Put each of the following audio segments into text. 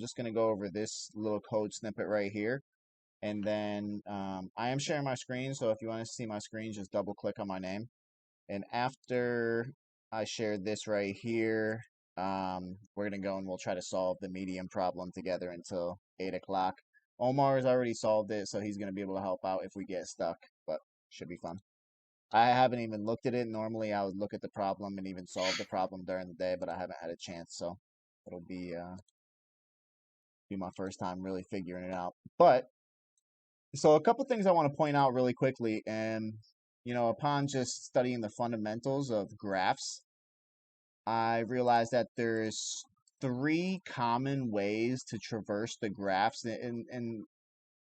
I'm just going to go over this little code snippet right here. And then I am sharing my screen, so if you want to see my screen, just double click on my name. And after I share this right here, we're going to go and we'll try to solve the medium problem together until 8 o'clock. Omar has already solved it, so he's going to be able to help out if we get stuck, but should be fun. I haven't even looked at it. Normally, I would look at the problem and even solve the problem during the day, but I haven't had a chance, so it'll be my first time really figuring it out. But so a couple things I want to point out really quickly, and upon just studying the fundamentals of graphs, I realized that there's 3 common ways to traverse the graphs, and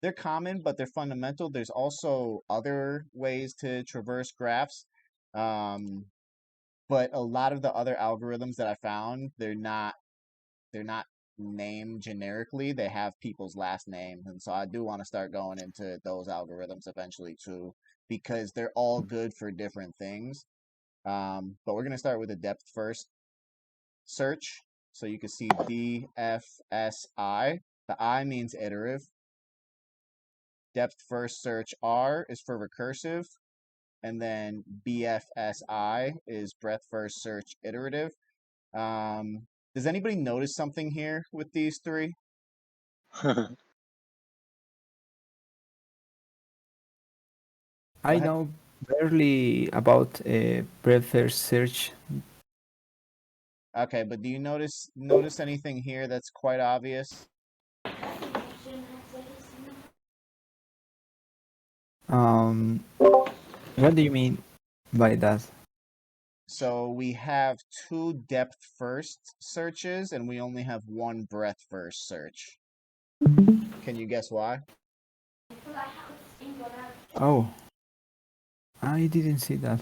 they're common, but they're fundamental. There's also other ways to traverse graphs. Um, but a lot of the other algorithms that I found, they're not named generically. They have people's last names. And so I do want to start going into those algorithms eventually too, because they're all good for different things. But we're going to start with a depth first search. So you can see DFSI. The I means iterative. Depth first search R is for recursive. And then BFSI is breadth first search iterative. Does anybody notice something here with these 3? Go I ahead. know barely about breadth first search. Okay, but do you notice anything here that's quite obvious? What do you mean by that? So we have 2 depth first searches and we only have 1 breadth first search. Can you guess why? Oh, I didn't see that.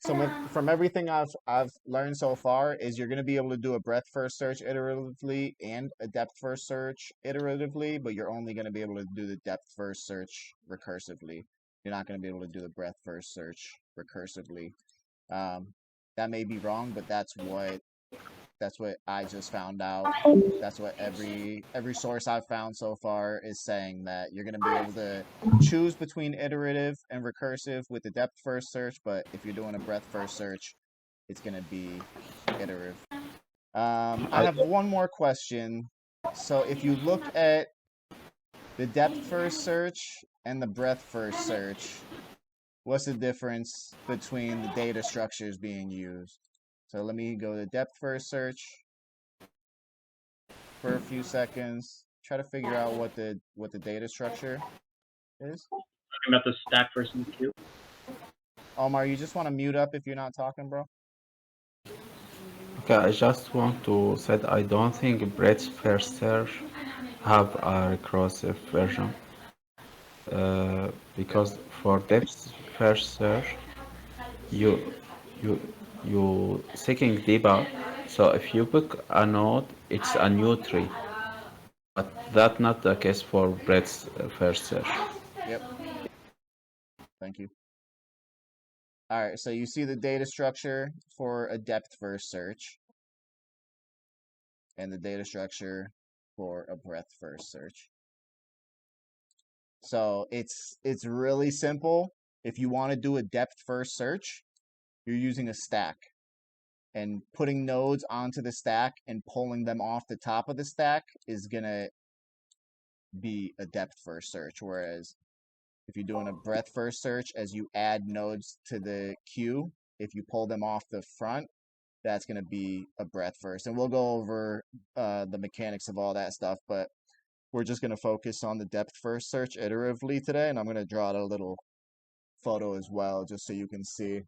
So from everything I've learned so far is you're going to be able to do a breadth first search iteratively and a depth first search iteratively, but you're only going to be able to do the depth first search recursively. You're not going to be able to do the breadth first search recursively. Um, that may be wrong, but that's what I just found out. That's what every source I've found so far is saying, that you're going to be able to choose between iterative and recursive with the depth first search, but if you're doing a breadth first search, it's going to be iterative. I I, have one more question. So if you look at the depth first search and the breadth first search, what's the difference between the data structures being used? So let me go to depth first search for a few seconds, try to figure out what the data structure is. talking about the stack versus the queue. Omar, you just want to mute up if you're not talking, bro? Okay, I just want to say I don't think Brett's first search have a recursive version Yep. because for depth first search you you you seeking deeper. So if you pick a node, it's a new tree, but that's not the case for Brett's first search. Yep. Thank you. All right, so you see the data structure for a depth first search and the data structure for a breadth first search. So it's really simple. If you want to do a depth first search, you're using a stack, and putting nodes onto the stack and pulling them off the top of the stack is gonna be a depth first search. Whereas if you're doing a breadth first search, as you add nodes to the queue, if you pull them off the front, that's going to be a breadth first. And we'll go over the mechanics of all that stuff, but we're just going to focus on the depth first search iteratively today. And I'm going to draw out a little photo as well, just so you can see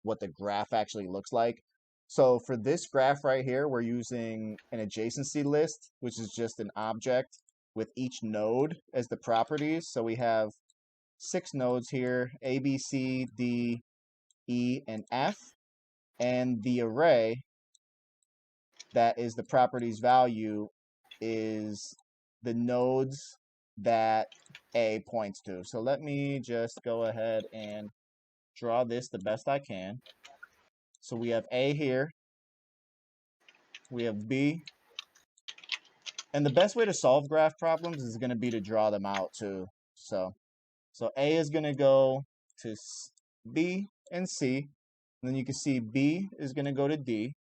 what the graph actually looks like. So for this graph right here, we're using an adjacency list, which is just an object with each node as the properties. So we have 6 nodes here, A, B, C, D, E, and F. And the array that is the properties value is the nodes that A points to. So let me just go ahead and draw this the best I can. So we have A here, we have B. And the best way to solve graph problems is going to be to draw them out too. So A is going to go to B and C. And then you can see B is going to go to D.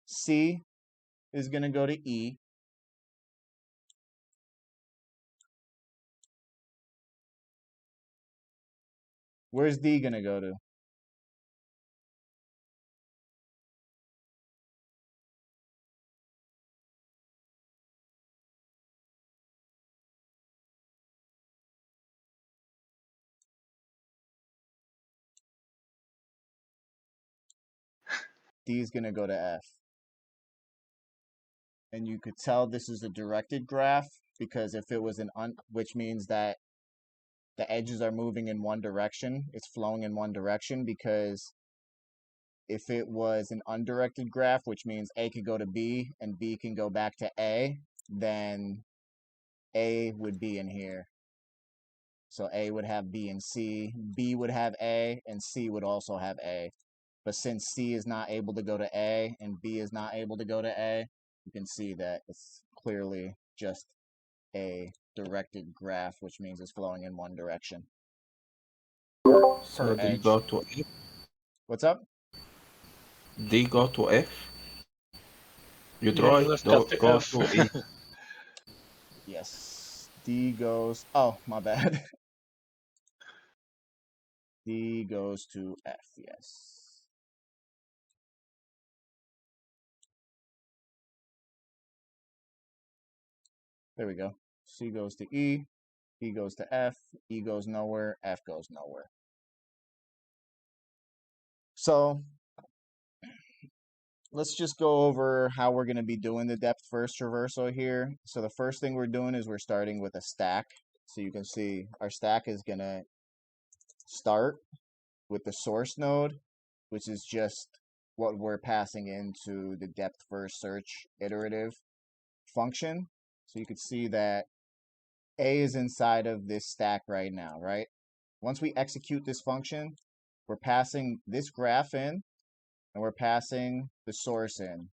C is going to go to E. Where's D going to go to? D is going to go to F. And you could tell this is a directed graph because if it was which means that the edges are moving in one direction, it's flowing in one direction, because if it was an undirected graph, which means A could go to B and B can go back to A, then A would be in here. So A would have B and C, B would have A, and C would also have A. But since C is not able to go to A and B is not able to go to A, you can see that it's clearly just a directed graph, which means it's flowing in one direction. So D edge. go to F. What's up? D go to F. You Yeah, draw he it. left Go, out the go F. to E. Yes. D goes, oh, my bad. D goes to F, yes. There we go. C goes to E, E goes to F, E goes nowhere, F goes nowhere. So let's just go over how we're going to be doing the depth first traversal here. So the first thing we're doing is we're starting with a stack. So you can see our stack is going to start with the source node, which is just what we're passing into the depth first search iterative function. So you can see that A is inside of this stack right now, right? Once we execute this function, we're passing this graph in and we're passing the source in.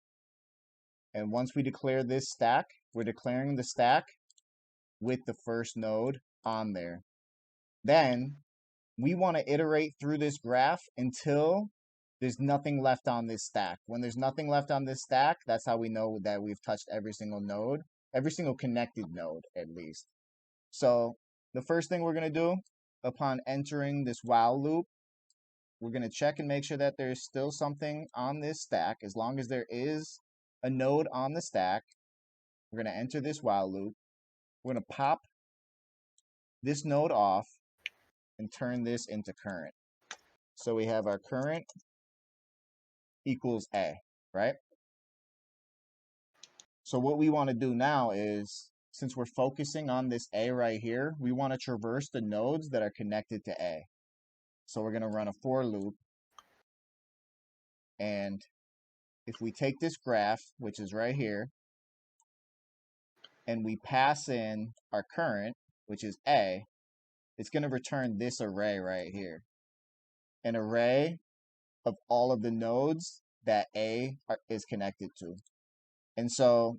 And once we declare this stack, we're declaring the stack with the first node on there. Then we want to iterate through this graph until there's nothing left on this stack. When there's nothing left on this stack, that's how we know that we've touched every single node, every single connected node at least. So the first thing we're going to do upon entering this while loop, we're going to check and make sure that there's still something on this stack. As long as there is a node on the stack, we're going to enter this while loop. We're going to pop this node off and turn this into current. So we have our current equals A, right? So what we want to do now is, since we're focusing on this A right here, we want to traverse the nodes that are connected to A. So we're going to run a for loop. And if we take this graph, which is right here, and we pass in our current, which is A, it's going to return this array right here. An array of all of the nodes that A is connected to. And so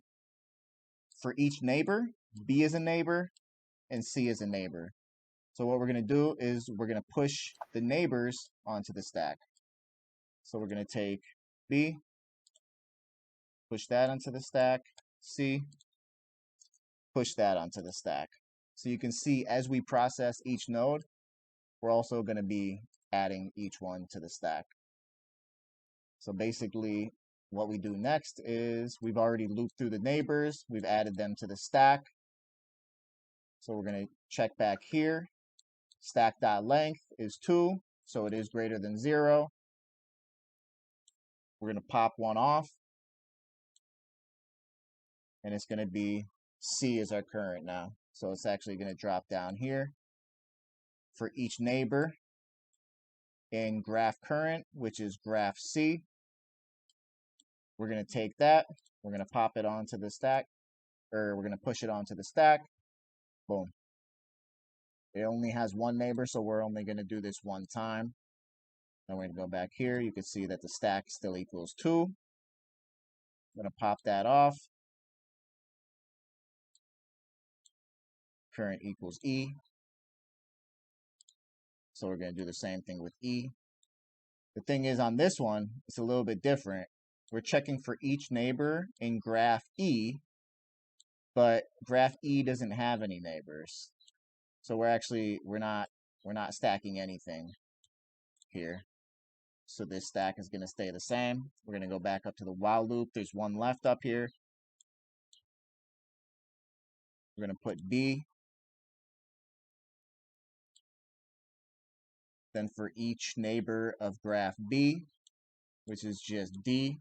for each neighbor, B is a neighbor and C is a neighbor. So what we're going to do is we're going to push the neighbors onto the stack. So we're going to take B, push that onto the stack, C, push that onto the stack. So you can see as we process each node, we're also going to be adding each one to the stack. So basically what we do next is we've already looped through the neighbors, we've added them to the stack. So we're going to check back here. Stack.length is 2, so it is greater than 0. We're going to pop one off, and it's going to be C is our current now. So it's actually going to drop down here. For each neighbor in graph current, which is graph C, we're going to take that, we're going to pop it onto the stack, or we're going to push it onto the stack. Boom. It only has one neighbor, so we're only going to do this one time. Now we're going to go back here. You can see that the stack still equals 2. I'm going to pop that off. Current equals E. So we're going to do the same thing with E. The thing is, on this one, it's a little bit different. We're checking for each neighbor in graph E, but graph E doesn't have any neighbors. So we're not stacking anything here. So this stack is going to stay the same. We're going to go back up to the while loop. There's one left up here. We're going to put B. Then for each neighbor of graph B, which is just D,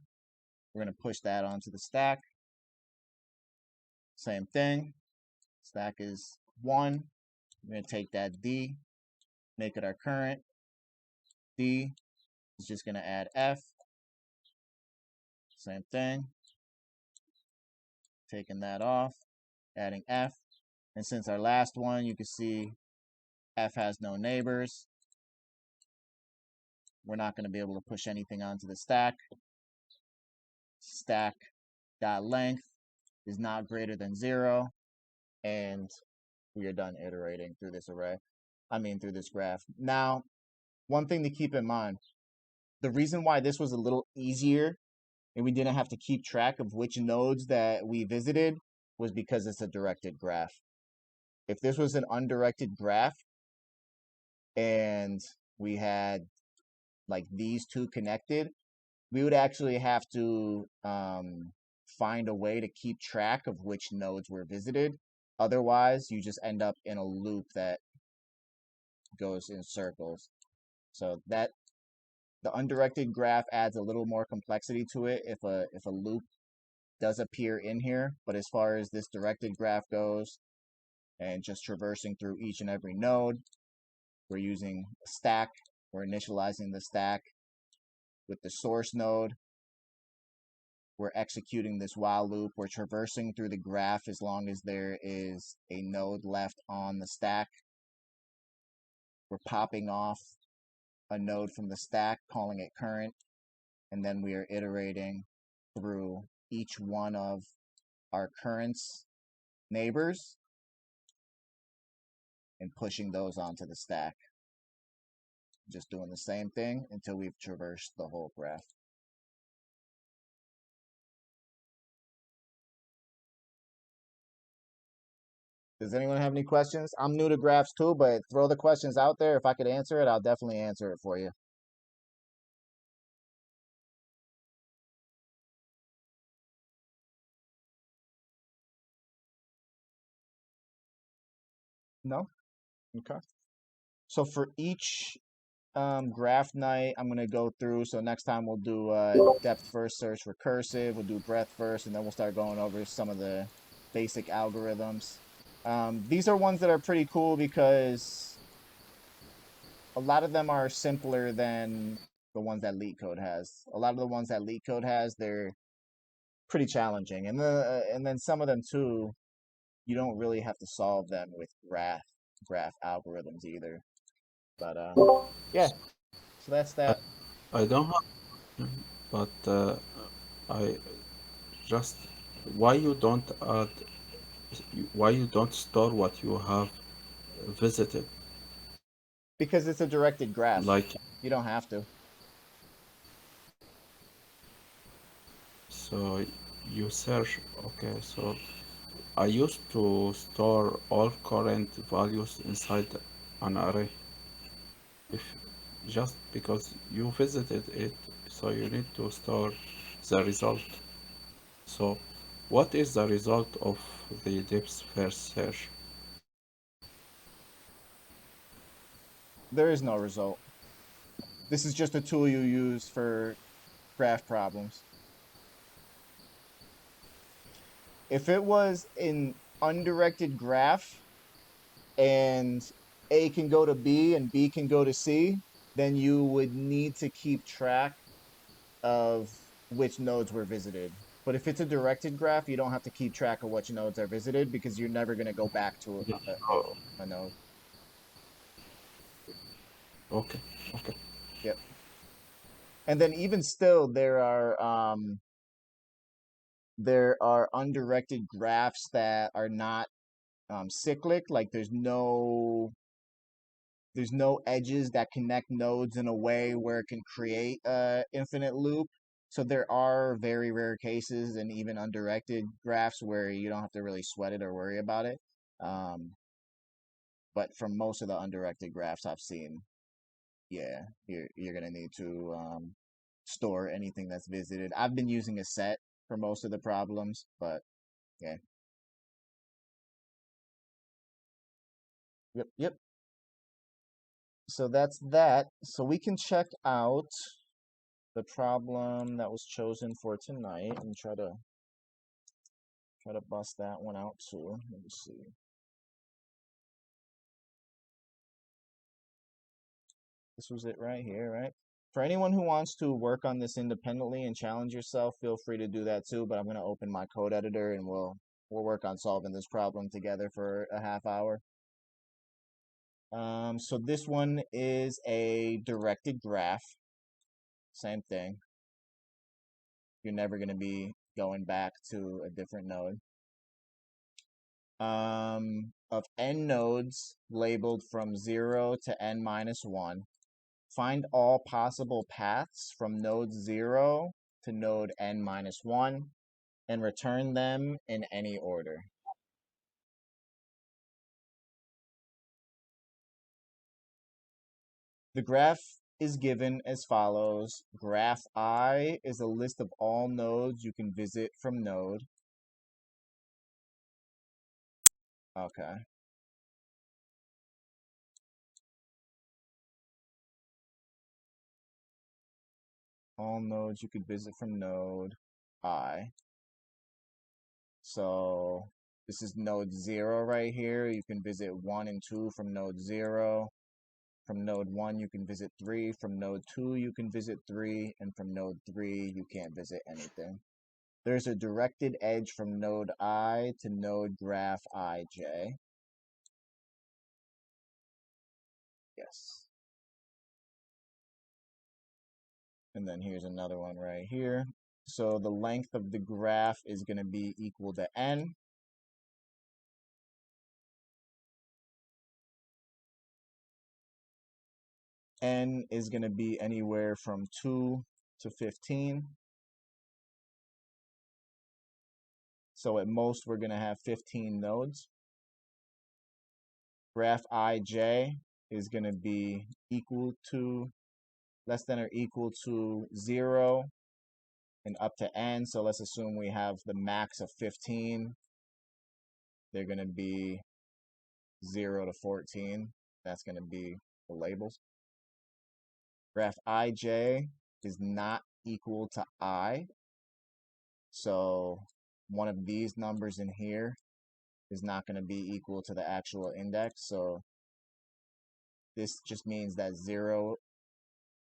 we're going to push that onto the stack. Same thing. Stack is 1. We're going to take that D, make it our current. D is just going to add F. Same thing. Taking that off, adding F. And since our last one, you can see F has no neighbors. We're not going to be able to push anything onto the stack. Stack.length is not greater than 0. And we are done iterating through this array. Through this graph. Now, one thing to keep in mind, the reason why this was a little easier and we didn't have to keep track of which nodes that we visited was because it's a directed graph. If this was an undirected graph and we had like these two connected, we would actually have to find a way to keep track of which nodes were visited. Otherwise, you just end up in a loop that goes in circles. So that the undirected graph adds a little more complexity to it if a loop does appear in here. But as far as this directed graph goes, and just traversing through each and every node, we're using a stack. We're initializing the stack with the source node. We're executing this while loop. We're traversing through the graph as long as there is a node left on the stack. We're popping off a node from the stack, calling it current, and then we are iterating through each one of our current's neighbors and pushing those onto the stack. Just doing the same thing until we've traversed the whole graph. Does anyone have any questions? I'm new to graphs too, but throw the questions out there. If I could answer it, I'll definitely answer it for you. No? Okay. So for each graph night, I'm going to go through. So next time we'll do depth first search recursive. We'll do breadth first, and then we'll start going over some of the basic algorithms. These are ones that are pretty cool because a lot of them are simpler than the ones that LeetCode has. A lot of the ones that LeetCode has, they're pretty challenging. And then some of them too, you don't really have to solve them with graph algorithms either. But yeah, so that's that. I don't have, but I just why you don't add, why you don't store what you have visited? Because it's a directed graph. Like, You don't have to. so you search, okay, so I used to store all current values inside an array. If just because you visited it, so you need to store the result. So, what is the result of the depth first search? There is no result. This is just a tool you use for graph problems. If it was an undirected graph and A can go to B and B can go to C, then you would need to keep track of which nodes were visited. But if it's a directed graph, you don't have to keep track of which nodes are visited because you're never going to go back to Oh, a node. okay, okay. Yep. And then even still, there are undirected graphs that are not cyclic. Like there's no edges that connect nodes in a way where it can create a infinite loop. So there are very rare cases and even undirected graphs where you don't have to really sweat it or worry about it. Um, but from most of the undirected graphs I've seen, yeah, you're gonna need to store anything that's visited. I've been using a set for most of the problems, but yeah. Yep, yep. So that's that. So we can check out the problem that was chosen for tonight and try to bust that one out too. Let me see. This was it right here, right? For anyone who wants to work on this independently and challenge yourself, feel free to do that too. But I'm gonna open my code editor and we'll work on solving this problem together for a half hour. So this one is a directed graph. Same thing. You're never gonna be going back to a different node. Of n nodes labeled from 0 to n minus 1. Find all possible paths from node 0 to node n minus 1 and return them in any order. The graph is given as follows. Graph I is a list of all nodes you can visit from node. Okay. All nodes you could visit from node I. So this is node 0 right here. You can visit 1 and 2 from node 0. From node 1, you can visit 3. From node 2, you can visit 3. And from node 3, you can't visit anything. There's a directed edge from node I to node graph ij. Yes. And then here's another one right here. So the length of the graph is going to be equal to n. N is going to be anywhere from 2 to 15. So at most, we're going to have 15 nodes. Graph ij is going to be equal to, less than or equal to 0 and up to n. So let's assume we have the max of 15. They're going to be 0 to 14. That's going to be the labels. Graph ij is not equal to I. So one of these numbers in here is not going to be equal to the actual index. So this just means that 0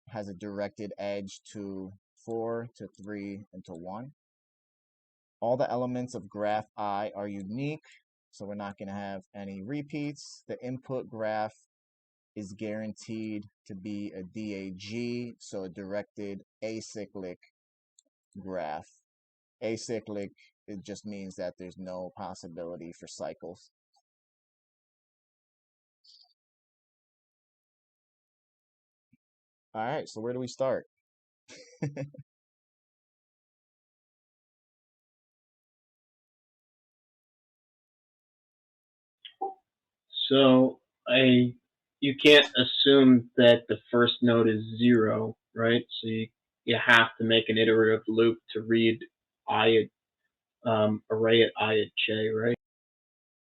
has a directed edge to 4, to 3, and to 1. All the elements of graph I are unique, so we're not going to have any repeats. The input graph is guaranteed to be a DAG, so a directed acyclic graph. Acyclic, it just means that there's no possibility for cycles. All right, so where do we start? So you can't assume that the first node is 0, right? So you have to make an iterative loop to read array at I at j, right?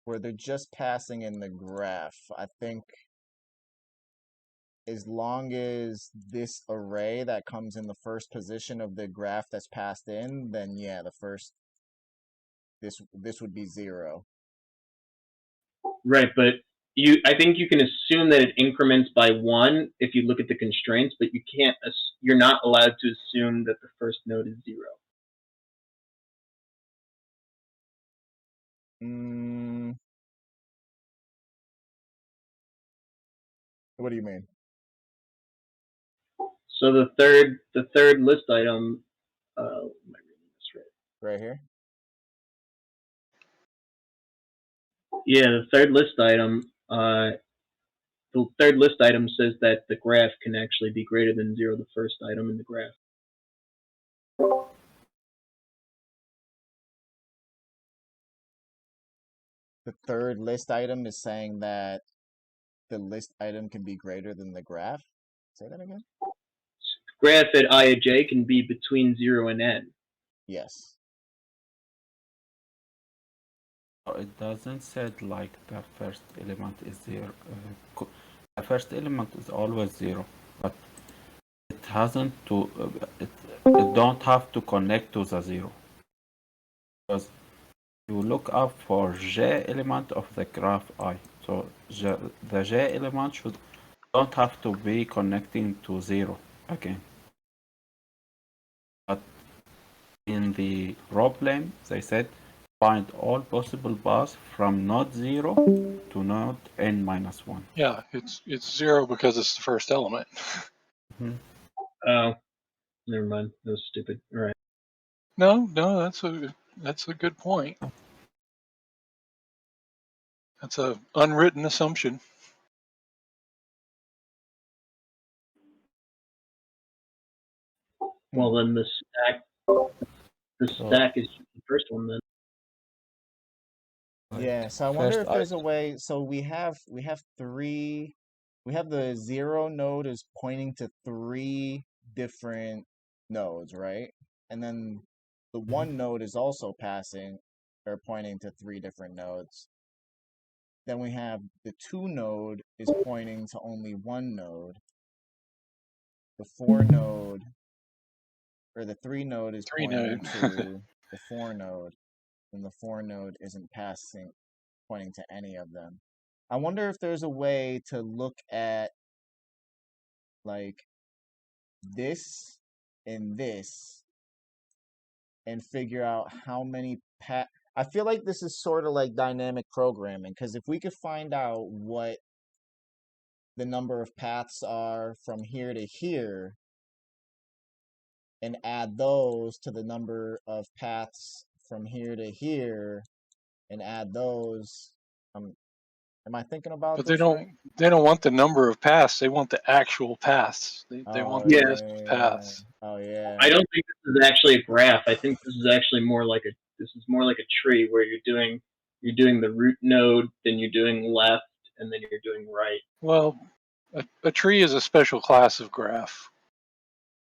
Where they're just passing in the graph. I think as long as this array that comes in the first position of the graph that's passed in, then yeah, this would be 0. Right, but I think you can assume that it increments by 1 if you look at the constraints, but you're not allowed to assume that the first node is 0. What do you mean? So the third list item. Am I reading this right? Right here. Yeah, the third list item. The third list item says that the graph can actually be greater than 0, the first item in the graph. The third list item is saying that the list item can be greater than the graph. Say that again. Graph at I of j can be between 0 and n. Yes. It doesn't say like the first element is zero. The first element is always zero, but it hasn't to. It don't have to connect to the zero. Because you look up for j element of the graph I. So the j element don't have to be connecting to zero again. But in the problem, they said find all possible paths from node 0 to node n minus 1. Yeah, it's 0 because it's the first element. Oh, never mind. That was stupid. All right. No, that's a good point. That's a unwritten assumption. Well, then the stack is the first one then. Yeah, so I wonder if there's a way. So we have three. We have the 0 node is pointing to 3 different nodes, right? And then the 1 node is also passing or pointing to 3 different nodes. Then we have the 2 node is pointing to only 1 node. The 4 node or the 3 node is 3 pointing node. to the 4 node, and the 4 node isn't pointing to any of them. I wonder if there's a way to look at like this and this and figure out how many I feel like this is sort of like dynamic programming, because if we could find out what the number of paths are from here to here and add those to the number of paths from here to here and add those, am I thinking about But this right? they don't want the number of paths. They want the actual paths. They Oh want the Yeah. list of paths. Oh yeah. I don't think this is actually a graph. I think this is actually more like a tree where you're doing the root node, then you're doing left, and then you're doing right. Well, a tree is a special class of graph.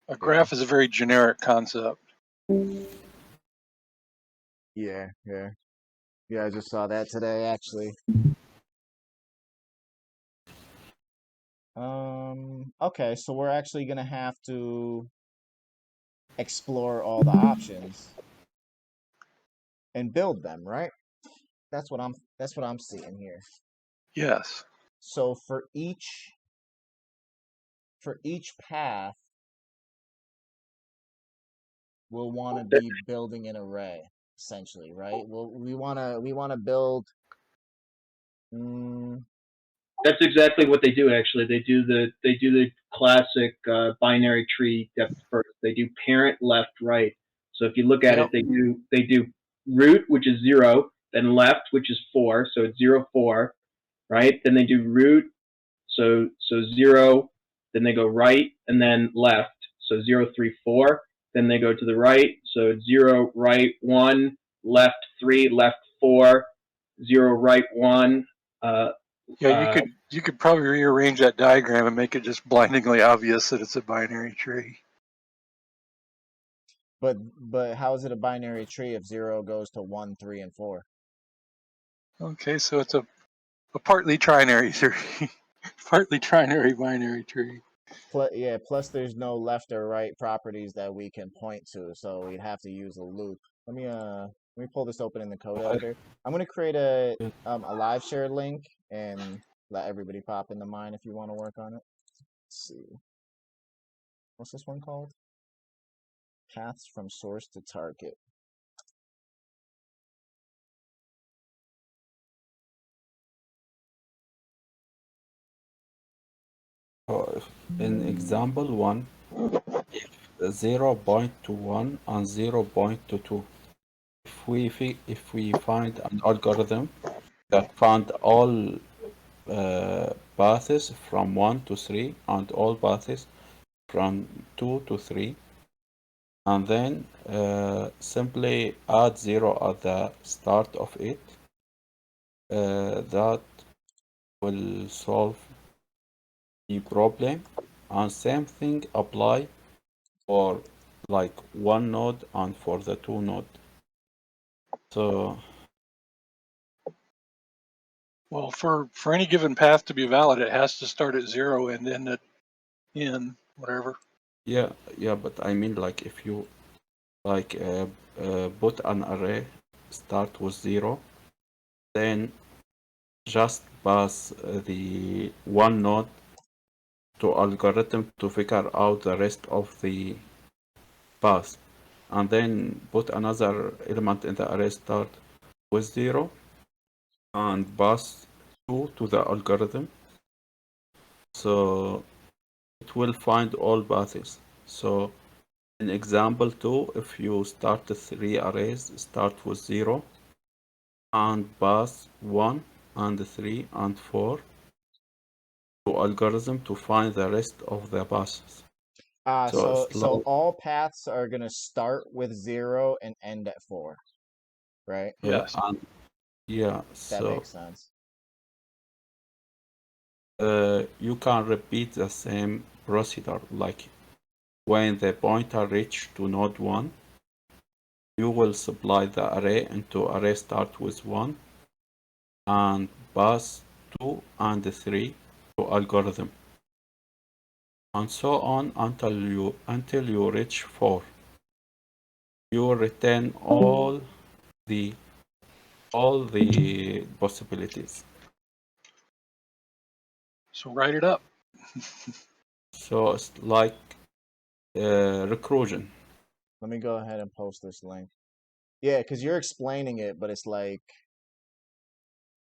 A graph is a very generic concept. Yeah, I just saw that today actually. Okay, so we're actually gonna have to explore all the options and build them, right? That's what I'm seeing here. Yes. So for each path, we'll want to be building an array, essentially, right? We want to build. That's exactly what they do. Actually, they do the classic binary tree depth first. They do parent left right. So if you look at it, they do root, which is 0, then left, which is 4. So it's 0, 4, right? Then they do root, so 0. Then they go right and then left. So 0, 3, 4. Then they go to the right. So 0, right, 1, left 3, left 4, 0, right 1. Yeah, you could probably rearrange that diagram and make it just blindingly obvious that it's a binary tree. But how is it a binary tree if 0 goes to 1, 3, and 4? Okay, so it's a partly trinary tree. Partly trinary binary tree. Plus there's no left or right properties that we can point to, so we'd have to use a loop. Let me pull this open in the code editor. I'm gonna create a live share link and let everybody pop into mine if you want to work on it. Let's see. What's this one called? Paths from source to target. In example 1, 0.1 and 0.2. If we find an algorithm that found all paths from 1 to 3 and all paths from 2 to 3, and then simply add 0 at the start of it, that will solve the problem. And same thing apply for like one node and for the two node. So Well, for any given path to be valid, it has to start at 0 and end at whatever. yeah, but I mean, like, if you like put an array start with 0, then just pass the one node to algorithm to figure out the rest of the path, and then put another element in the array start with 0 and pass 2 to the algorithm, so it will find all paths. So in example 2, if you start the 3 arrays, start with 0 and pass 1 and 3 and 4 to algorithm to find the rest of the paths. So So it's so like, all paths are gonna start with 0 and end at 4, right? Yes. and yeah, That so makes sense. you can repeat the same procedure. Like when the pointer reach to node 1, you will supply the array into array start with 1 and pass 2 and 3 to algorithm, and so on until you reach 4. You return the all the possibilities. So write it up. So it's like recursion. Let me go ahead and post this link. Yeah, because you're explaining it, but it's like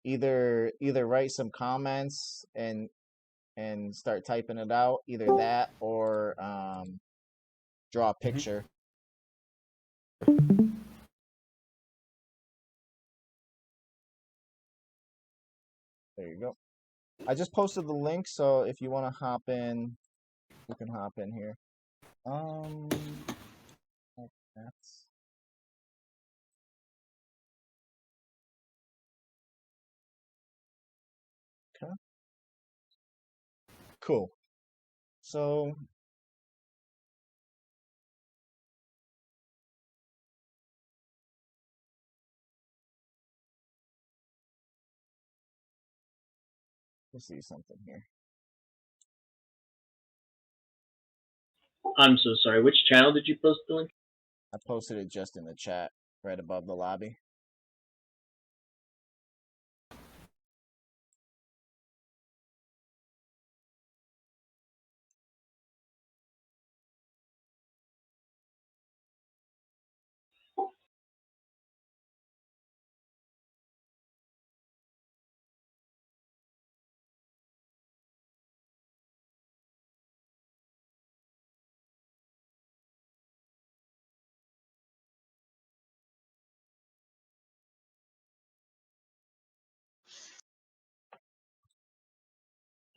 either write some comments and start typing it out, either that or draw a Mhm. picture. There you go. I just posted the link, so if you want to hop in, you can hop in here. That's okay. Cool. So let's see something here. I'm so sorry. Which channel did you post the link? I posted it just in the chat, right above the lobby.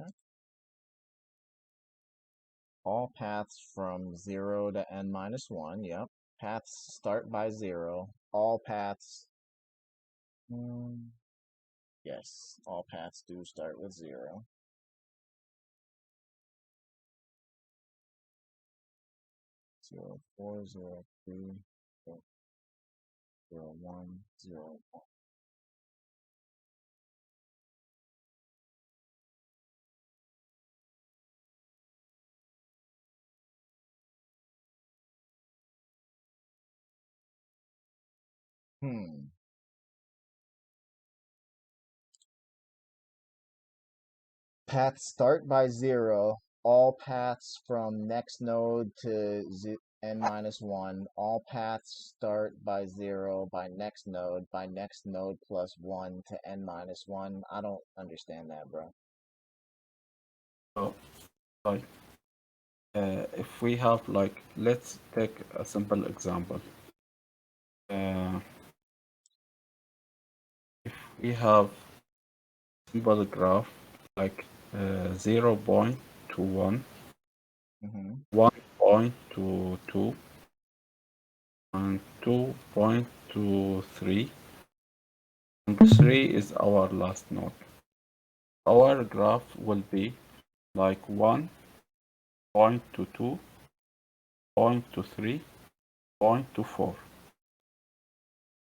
Okay. All paths from 0 to n minus 1. Yep. Paths start by 0. All paths. Yes, all paths do start with 0. 0, 4, 0, 3, 0, 1, 0, 1. Hmm. Paths start by 0. All paths from next node to n minus 1. All paths start by 0 by next node plus 1 to n minus 1. I don't understand that, bro. So like if we have like, let's take a simple example. If we have simple graph like 0.21, Mm-hmm. 1.22, and 2.23, and 3 is our last node. Our graph will be like 1.22, 0.23, 0.24.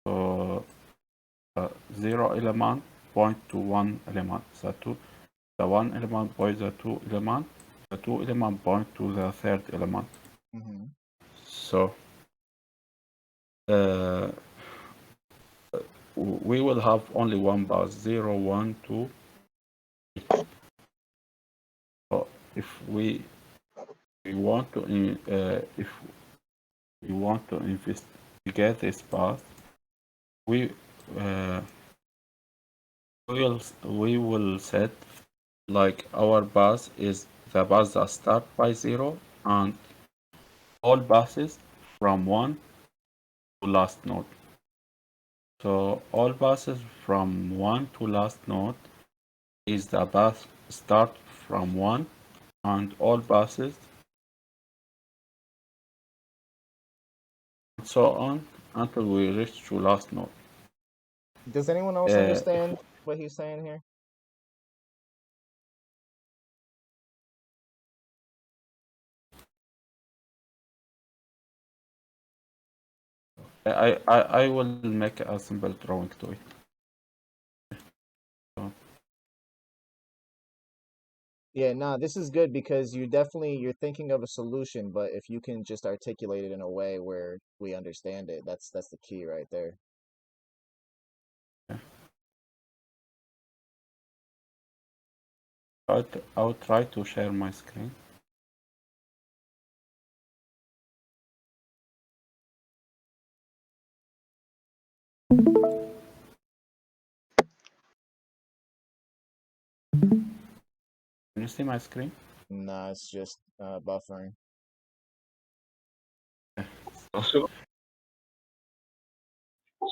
So 0 element, 0.21 element. The 1 element point the 2 element, the 2 element point to the third element. Mm-hmm. So uh, we will have only one pass, 0, 1, 2. So if we want to if we want to investigate this path, we uh, we will set like our path is the path that start by 0 and all passes from 1 to last node. So all passes from 1 to last node is the path start from 1, and all passes and so on until we reach to last node. Does anyone else If understand what he's saying here? I will make a simple drawing to it. So, Yeah, nah, this is good because you're thinking of a solution, but if you can just articulate it in a way where we understand it, that's the key right there. yeah. I'll try to share my screen. Can you see my screen? Nah, it's just buffering. So,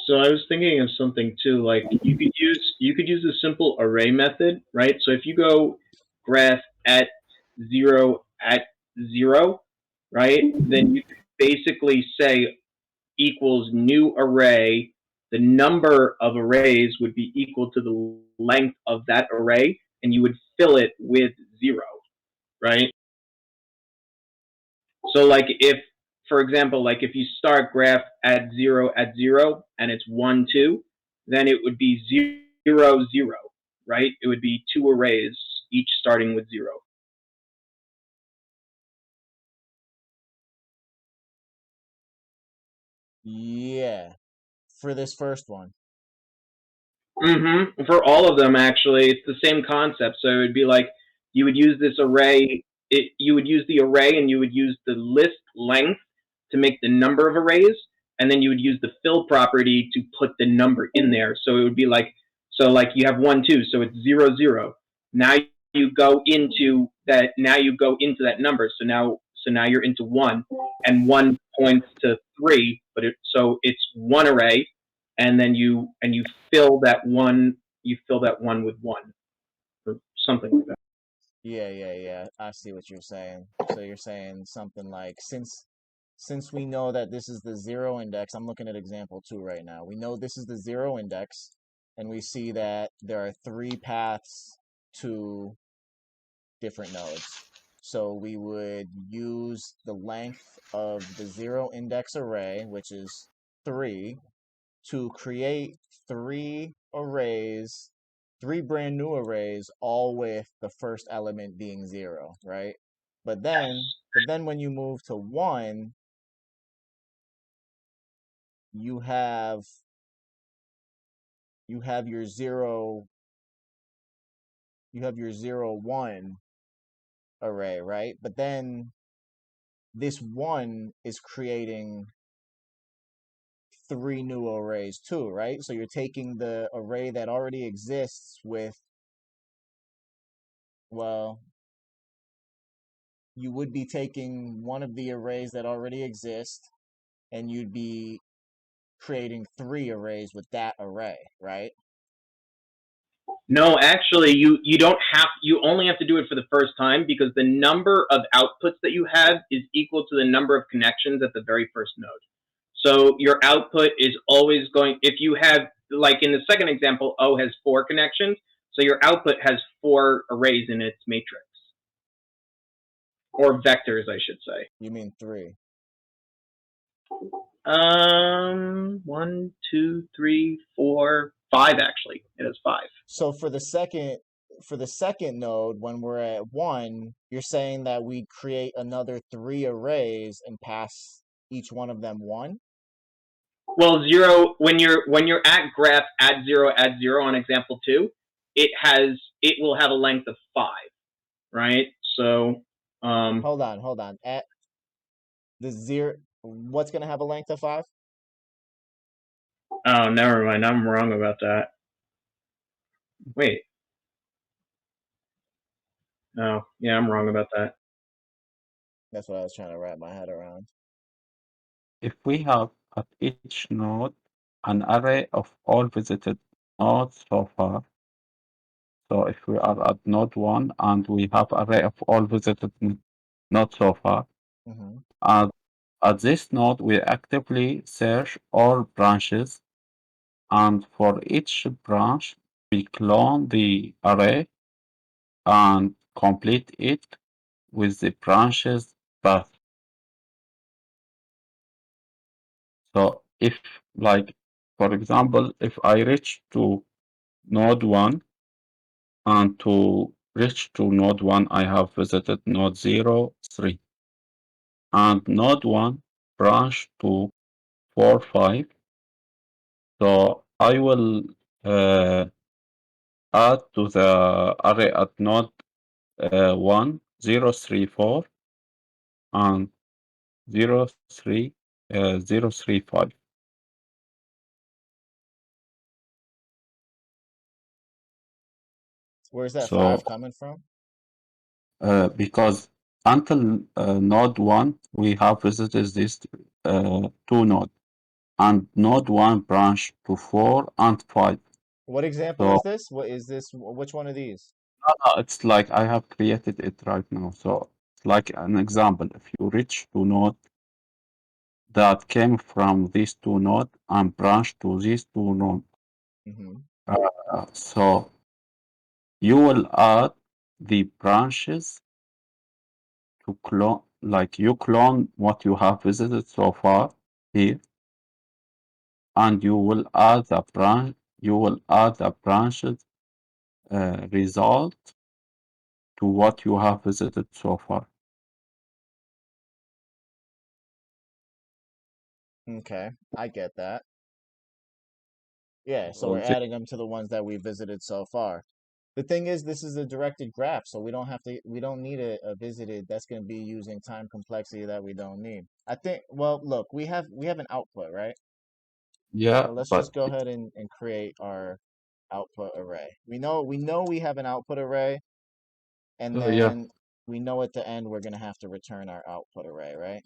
So I was thinking of something too, like you could use a simple array method, right? So if you go graph at 0 at 0, right, then you could basically say equals new array. The number of arrays would be equal to the length of that array, and you would fill it with 0, right? So like if, for example, like if you start graph at 0 and it's 1, 2, then it would be 0, 0, right? It would be two arrays, each starting with 0. Yeah, for this first one. For all of them, actually, it's the same concept. So it would be like you would use this array. You would use the array, and you would use the list length to make the number of arrays, and then you would use the fill property to put the number in there. So it would be like, so like you have 1, 2, so it's 0, 0. Now you go into that. Now you go into that number. So now you're into 1, and 1 points to 3. So it's one array, and then you fill that one with 1 or something like that. Yeah. I see what you're saying. So you're saying something like since we know that this is the zero index, I'm looking at example 2 right now. We know this is the zero index, and we see that there are 3 paths to different nodes. So we would use the length of the zero index array, which is 3, to create 3 arrays, 3 brand new arrays, all with the first element being 0, right? But then, Yes. but then when you move to 1, you have you have your 0 you have your 0, 1 array, right? But then this 1 is creating 3 new arrays too, right? So you're taking the array that already exists with, well, you would be taking one of the arrays that already exist, and you'd be creating 3 arrays with that array, right? No, actually, you don't have. You only have to do it for the first time because the number of outputs that you have is equal to the number of connections at the very first node. So your output is always going. If you have, like in the second example, O has 4 connections, so your output has 4 arrays in its matrix, or vectors, I should say. You mean 3. 1, 2, 3, 4, 5. Actually, it has 5. So for the second node, when we're at 1, you're saying that we create another 3 arrays and pass each one of them 1? Well, 0, when you're at graph add 0 on example 2, it will have a length of 5, right? So Hold on. At the 0, what's going to have a length of 5? oh, never mind, I'm wrong about that. Wait. Oh, yeah, I'm wrong about that. That's what I was trying to wrap my head around. If we have at each node an array of all visited nodes so far, so if we are at node 1 and we have array of all visited nodes so far, Mm-hmm. at this node we actively search all branches, and for each branch we clone the array and complete it with the branch's path. So if, like, for example, if I reach to node 1, and to reach to node 1, I have visited node 0, 3. And node 1 branch to 4, 5. So I will add to the array at node 1, 0, 3, 4, and 0, 3, 0, 3, 5. Where's that So 5 coming from? because until node 1, we have visited these 2 nodes, and node 1 branch to 4 and 5. What example So is this? What is this? Which one of these? it's like I have created it right now. So it's like an example. If you reach to node that came from these 2 nodes and branch to these 2 nodes, Mm-hmm. so you will add the branches to clone, like you clone what you have visited so far here, and you will add the branches result to what you have visited so far. Okay, I get that. Yeah, so So we're adding them to the ones that we visited so far. The thing is, this is a directed graph, so we don't need a visited that's going to be using time complexity that we don't need. I think, well, look, we have an output, right? yeah, So let's but just go ahead and create our output array. We know we have an output array, and yeah, then we know at the end we're going to have to return our output array, right?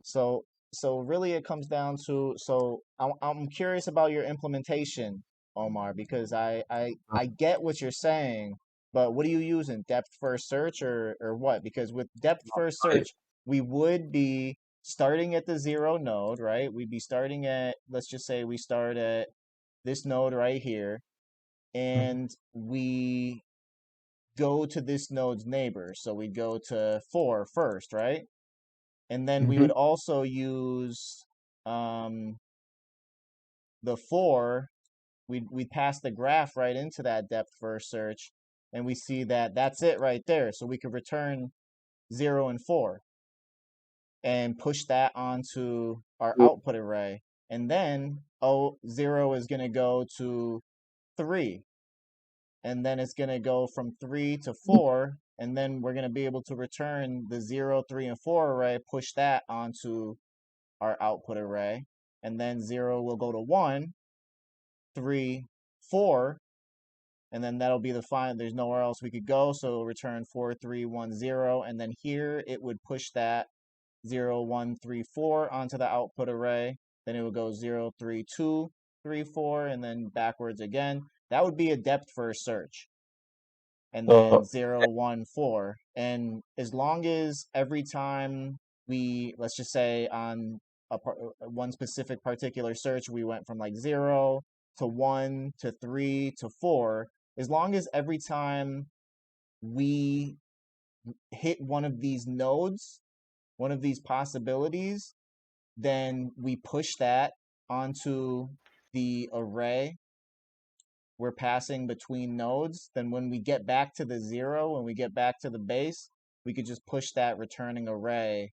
So really it comes down to, so I'm curious about your implementation, Omar, because I get what you're saying, but what are you using? Depth first search or what? Because with depth first I, search, we would be starting at the 0 node, right? We'd be starting at, let's just say we start at this node right here, and we go to this node's neighbor. So we go to 4 first, right? And then we would Mhm. also use um, the 4. We'd pass the graph right into that depth first search, and we see that that's it right there. So we could return 0 and 4 and push that onto our output array. And then 0 is going to go to 3. And then it's going to go from 3 to 4. And then we're going to be able to return the 0, 3, and 4 array, push that onto our output array, and then 0 will go to 1, 3, 4, and then that'll be the fine. There's nowhere else we could go, so it'll return 4310, and then here it would push that 0134 onto the output array. Then it would go 03234, and then backwards again. That would be a depth first search. And then So 014. And as long as every time we, let's just say on one specific particular search, we went from like 0 to 1 to 3 to 4, as long as every time we hit one of these nodes, one of these possibilities, then we push that onto the array we're passing between nodes, then when we get back to the 0, when we get back to the base, we could just push that returning array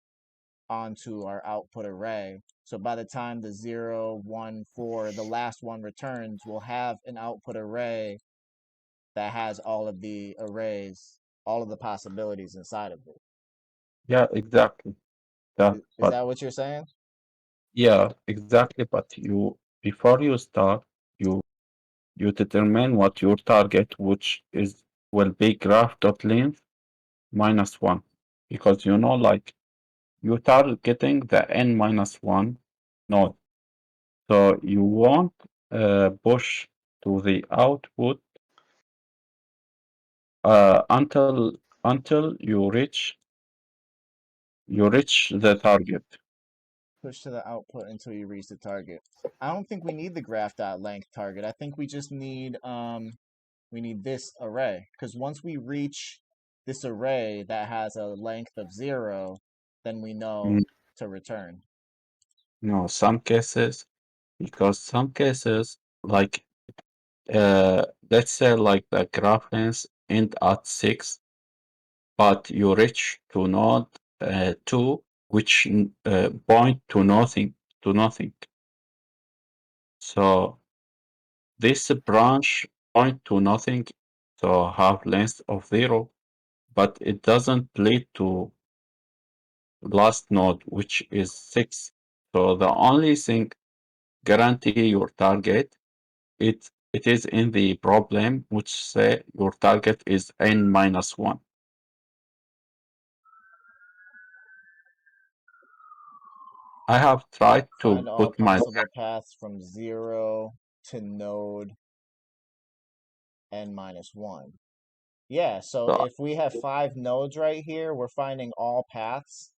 onto our output array. So by the time the 0, 1, 4, the last one returns, we'll have an output array that has all of the arrays, all of the possibilities inside of it. yeah, exactly. Is But that what you're saying? yeah, exactly. But before you start, you you determine what your target, which will be graph.length -1, because like you targeting the n minus 1 node. So you won't push to the output until you reach the target. Push to the output until you reach the target. I don't think we need the graph.length target. I think we just need this array, because once we reach this array that has a length of 0, then we know Mm, to return. No, because some cases, like let's say like the graph length end at 6, but you reach to node 2, which point to nothing. So this branch point to nothing, so have length of 0, but it doesn't lead to last node, which is 6. So the only thing guarantee your target, it is in the problem, which say your target is n minus 1. I have tried to Find all put my possible paths from 0 to node n minus 1. Yeah, so so if we have 5 nodes right here, we're finding all paths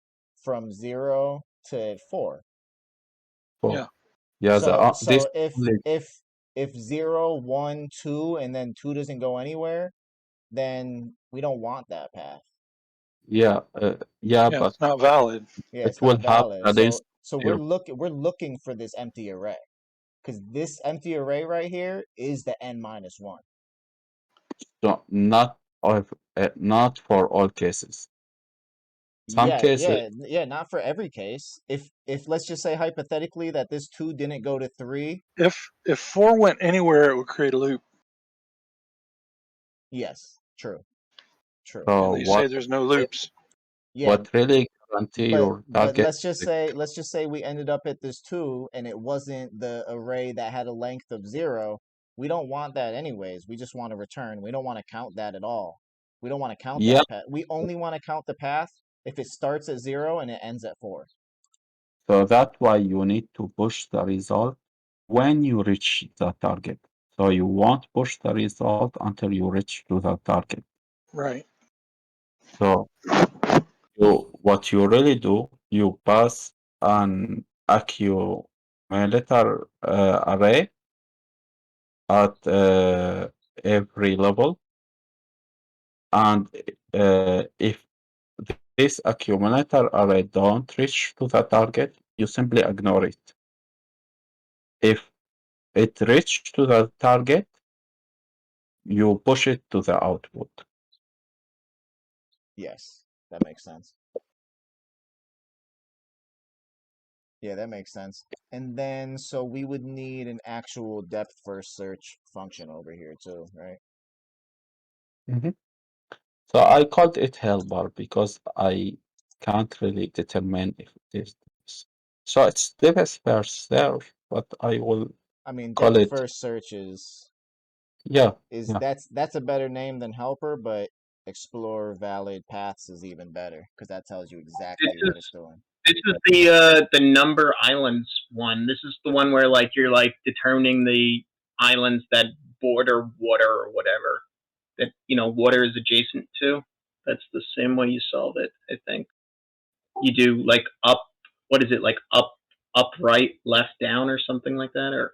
from 0 to 4. Yeah. yeah, So this so if only if if 0, 1, 2, and then 2 doesn't go anywhere, then we don't want that path. yeah, Yeah, but it's not valid. Yeah, it it's will not have valid. a list So we're 0. looking for this empty array, because this empty array right here is the n minus 1. So not for all cases. Some Yeah, cases, yeah, not for every case. If let's just say hypothetically that this 2 didn't go to 3, If 4 went anywhere, it would create a loop, yes, true, true. and so they say there's no loops. Yeah, what really guarantee your but target let's just say we ended up at this 2 and it wasn't the array that had a length of 0. We don't want that anyways. We just want to return. We don't want to count that at all. We don't want to count yeah, that path. We only want to count the path if it starts at 0 and it ends at 4. so that's why you need to push the result when you reach the target. So you won't push the result until you reach to the target. Right. So what you really do, you pass an accumulator array at every level, and if this accumulator array don't reach to the target, you simply ignore it. If it reached to the target, you push it to the output. Yes, that makes sense. Yeah, that makes sense. And then, so we would need an actual depth first search function over here too, right? Mhm. So I called it helper because I can't really determine if it is this. So it's depth first serve, but I will I mean, call depth it, first search is Yeah, Is yeah, that's a better name than helper, but explore valid paths is even better because that tells you This exactly is what it's doing. the number islands one. This is the one where like you're like determining the islands that border water or whatever that water is adjacent to. That's the same way you solve it. I think you do like up. What is it like up, right, left, down, or something like that, or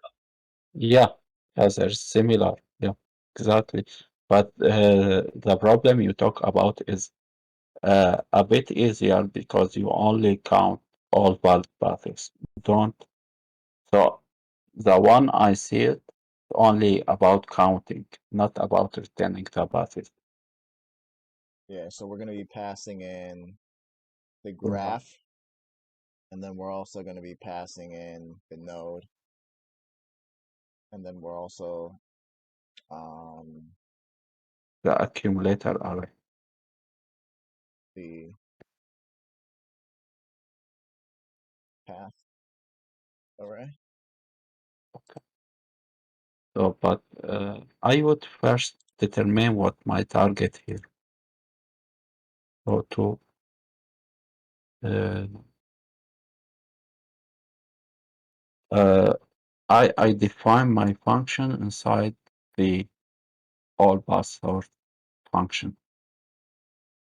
yeah. As they're similar. Yeah, exactly. But the problem you talk about is a bit easier because you only count all valid paths. You don't. So the one I see it only about counting, not about returning the paths. Yeah, so we're going to be passing in the Right. graph, and then we're also going to be passing in the node, and then we're also um, The accumulator array. the path array. Okay. So, but I would first determine what my target here. So to uh, uh, I define my function inside the all password function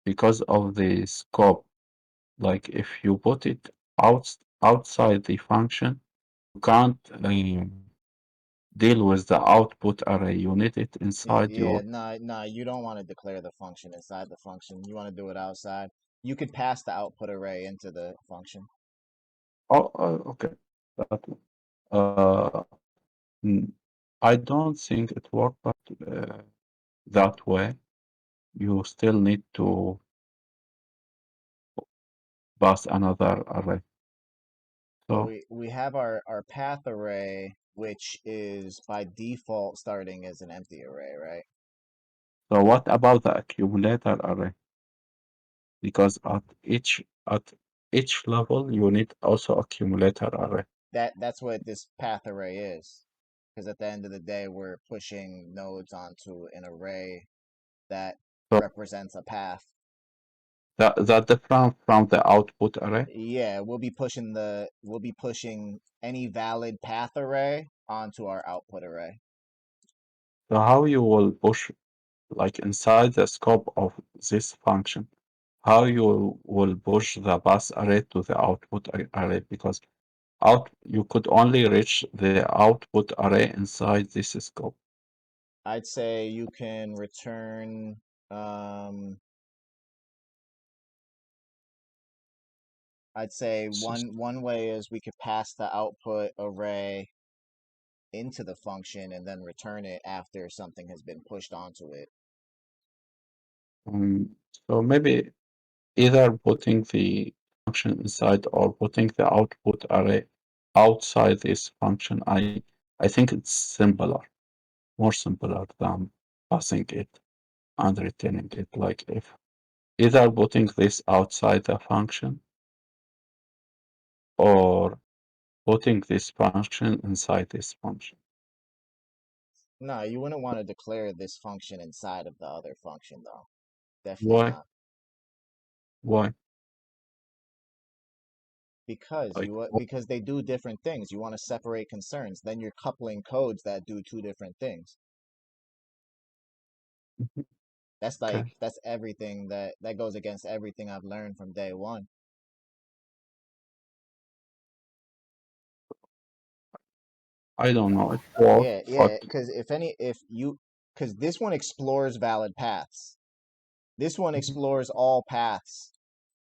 because of the scope. Like if you put it outside the function, you can't deal with the output array. You need it inside Yeah, your. nah, you don't want to declare the function inside the function. You want to do it outside. You could pass the output array into the function. Oh, okay. That one. Uh, mm, I don't think it worked, but that way you still need to pass another array. Well, So, we have our path array, which is by default starting as an empty array, right? so what about the accumulator array? Because at each level you need also accumulator array. That's what this path array is. Because at the end of the day, we're pushing nodes onto an array that So represents a path. that different from the output array. Yeah, we'll be pushing any valid path array onto our output array. So how you will push like inside the scope of this function, how you will push the pass array to the output array because out you could only reach the output array inside this scope. I'd say you can return um I'd say one way is we could pass the output array into the function and then return it after something has been pushed onto it. So maybe either putting the function inside or putting the output array outside this function. I think it's simpler, more simpler than passing it and returning it. Like if either putting this outside the function or putting this function inside this function. No, you wouldn't want to declare this function inside of the other function though. Definitely Why? not. Why? Because Like, because they do different things. You want to separate concerns. Then you're coupling codes that do two different things. mhm, okay. That's everything that goes against everything I've learned from day one. I don't know. It worked, Yeah, but because because this one explores valid paths. This one mhm, explores all paths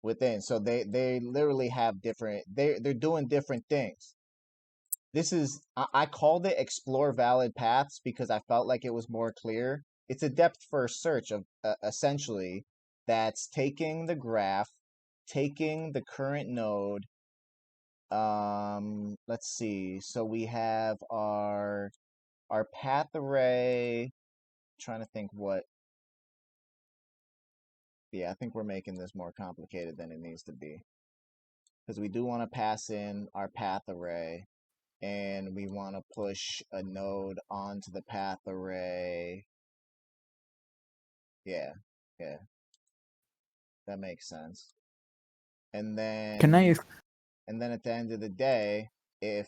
within. So they literally have they're doing different things. I called it explore valid paths because I felt like it was more clear. It's a depth first search of essentially that's taking the graph, taking the current node. Let's see. So we have our path array. Trying to think what. Yeah, I think we're making this more complicated than it needs to be because we do want to pass in our path array. and we want to push a node onto the path array. Yeah, that makes sense. And then and then at the end of the day, if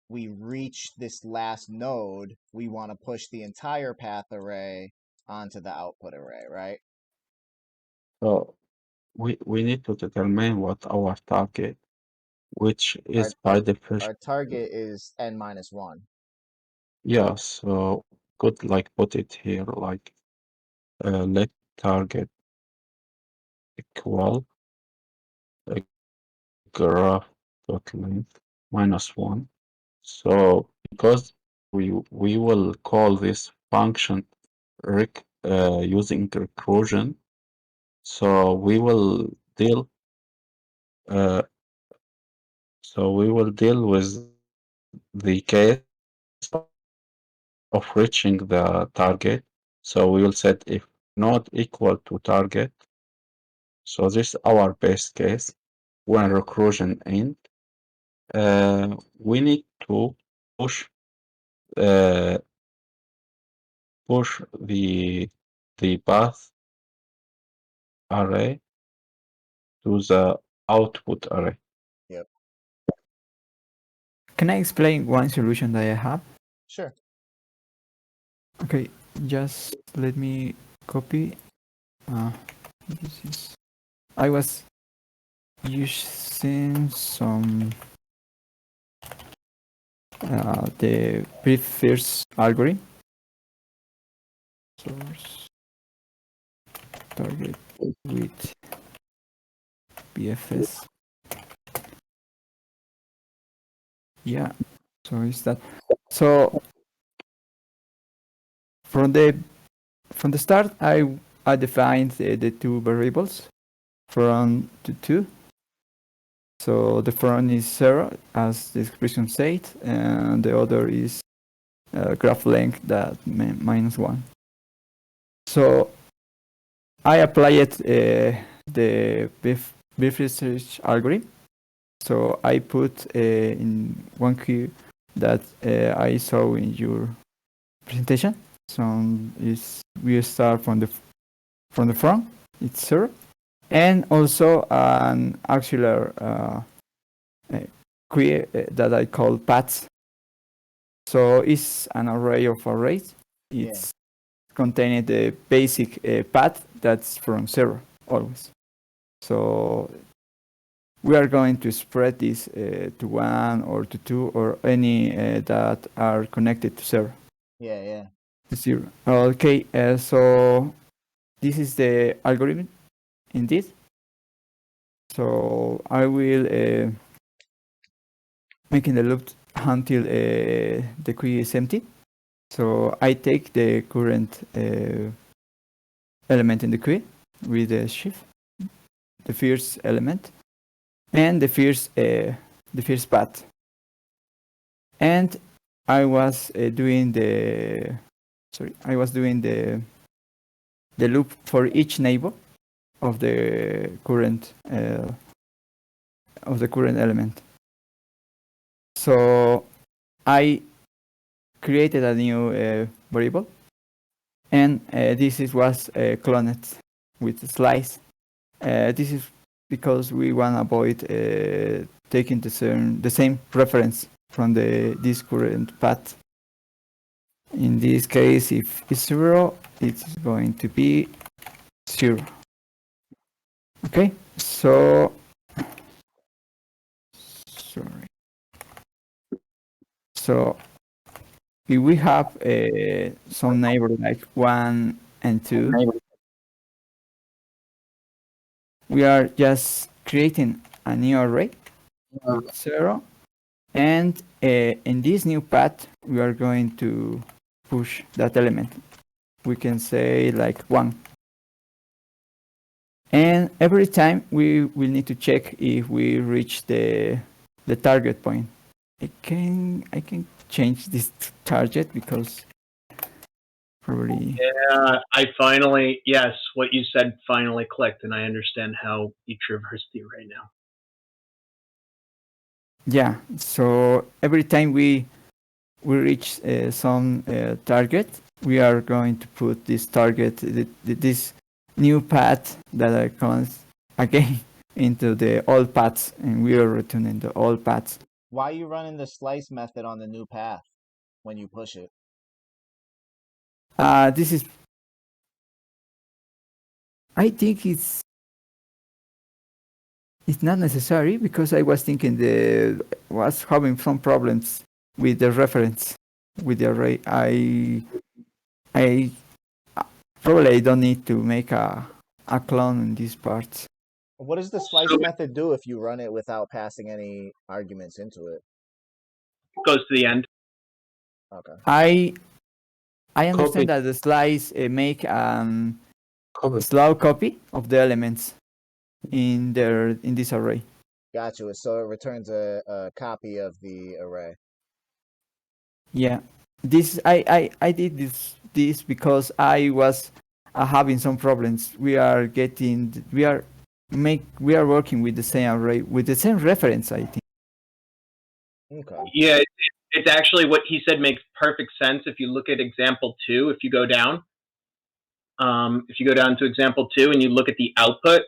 we reach this last node, we want to push the entire path array onto the output array, right? So we need to determine what our target, which is by definition. Our target is n-1. Yeah, so could like put it here like let target equal a graph dot length -1. So because we will call this function using recursion, so we will deal with the case of reaching the target. So we will set if not equal to target. So this is our base case. When recursion end, we need to push uh, the path array to the output array. Yep. Can I explain one solution that I have? Sure. Okay, just let me copy. This is. I was using some the prefers algorithm. Source target with BFS. Yeah, so is that so from the start I defined the two variables from to 2. So the front is 0 as the expression said, and the other is graph length that -1. So I applied the brief research algorithm. So I put in one key that I saw in your presentation. So we start from the front, it's 0, and also an auxiliary query that I call paths. So it's an array of arrays. It's containing the basic path that's from 0 always. So we are going to spread this to 1 or to 2 or any that are connected to 0. Yeah. To 0. Okay, so this is the algorithm indeed. So I will making the loop until the query is empty. So I take the current element in the query with the shift, the first element, and the first path. And I was doing the loop for each neighbor of the current element. So I created a new variable, and this was cloned with slice. This is because we want to avoid taking the same reference from this current path. In this case, if it's 0, it's going to be 0. Okay, so sorry. So if we have some neighbor like 1 and 2, we are just creating a new array with 0, and in this new path we are going to push that element. We can say like 1, and every time we will need to check if we reach the target point. I can change this target because Probably. Yeah, yes, what you said finally clicked, and I understand how you traverse the array now. Yeah. So every time we reach some target, we are going to put this target, this new path that I comes again into the old paths, and we are returning the old paths. Why are you running the slice method on the new path when you push it? This is, I think it's not necessary, because I was thinking was having some problems with the reference with the array. I probably don't need to make a clone in these parts. What does the slice So method do if you run it without passing any arguments into it? it goes to the end. Okay. I understand Copy. that the slice make Copy. slow copy of the elements in this array. Got you. So it returns a copy of the array. Yeah, this I did this because I was having some problems. We are working with the same array with the same reference, I think. Okay. Yeah, it's actually what he said makes perfect sense. If you look at example 2, if you go down to example 2 and you look at the output,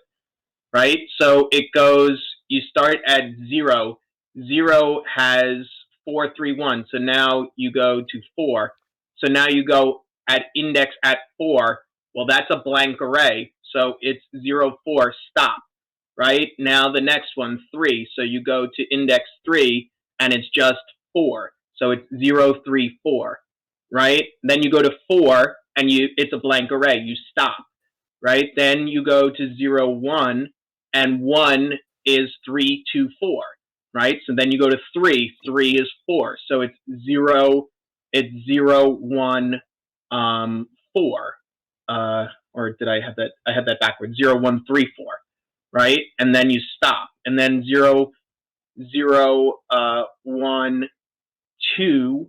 right? So it goes, you start at 0. 0 has 4, 3, 1. So now you go to 4. So now you go at index at 4. Well, that's a blank array. So it's 0, 4, stop, right? Now the next one, 3. So you go to index 3 and it's just 4. So it's 0, 3, 4, right? Then you go to 4 and it's a blank array. You stop, right? Then you go to 0, 1 and 1 is 3, 2, 4, right? So then you go to 3, 3 is 4. So it's 0, 1, 4. Or did I have that? I had that backwards. 0, 1, 3, 4, right? And then you stop. And then 0, 1, 2,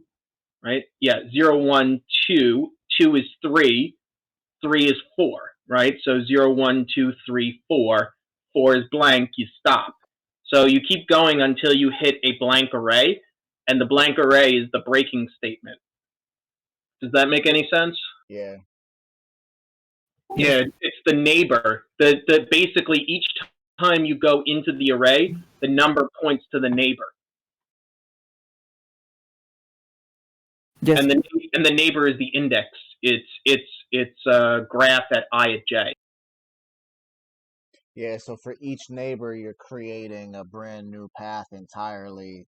right? Yeah, 0, 1, 2. 2 is 3. 3 is 4, right? So 0, 1, 2, 3, 4. 4 is blank, you stop. So you keep going until you hit a blank array, and the blank array is the breaking statement. Does that make any sense? Yeah. Yeah, it's the neighbor. The basically each time you go into the array, the number points to the neighbor. Yes. And the neighbor is the index. It's a graph at I at j. Yeah, so for each neighbor, you're creating a brand new path entirely.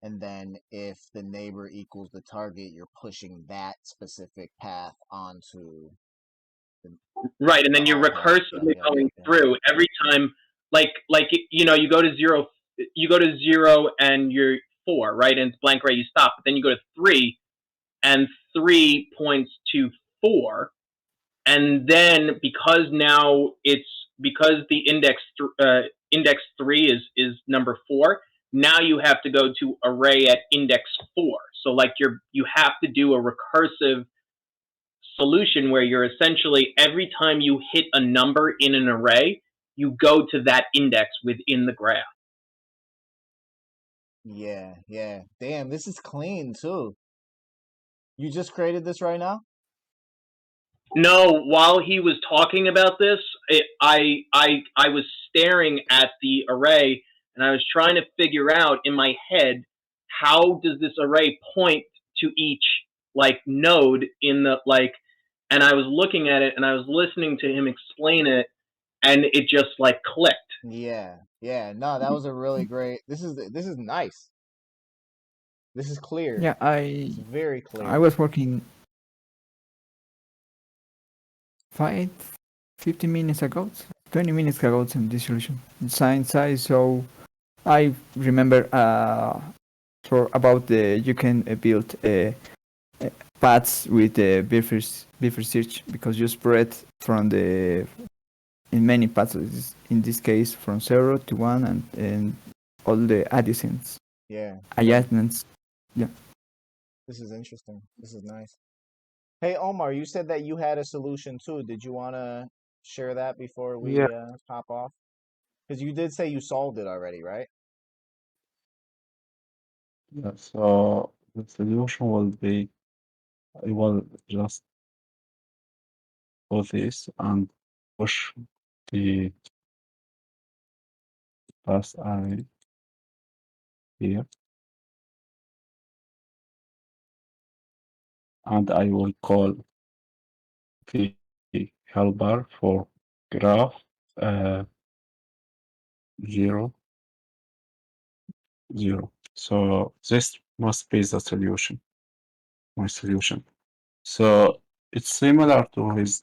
And then if the neighbor equals the target, you're pushing that specific path onto the Right, and then you're all path. recursively Yeah. going through every time. Like you know, you go to 0, and you're 4, right, and it's blank array. You stop, but then you go to 3, and 3 points to 4, and then because the index 3 is number 4. Now you have to go to array at index 4. So like you have to do a recursive solution where you're essentially every time you hit a number in an array, you go to that index within the graph. Yeah, yeah. Damn, this is clean too. You just created this right now? No, while he was talking about this, I was staring at the array and I was trying to figure out in my head, how does this array point to each like node in the like, and I was looking at it and I was listening to him explain it, and it just like clicked. Yeah, yeah. No, that was a really great. This is nice. This is clear. Yeah, It's very clear. I was working 15 minutes ago, 20 minutes ago on this solution. Science size, so I remember for about you can build paths with buffer search, because you spread from in many paths, in this case from 0 to 1 and all the adjacents. Yeah. Adjustments. Yeah. This is interesting. This is nice. Hey Omar, you said that you had a solution too. Did you want to share that before Yeah, we hop off? Because you did say you solved it already, right? yeah. So the solution will be I will just do this and push the pass array here, and I will call the helper for graph uh, 0, 0. So this must be the solution, my solution. So it's similar to his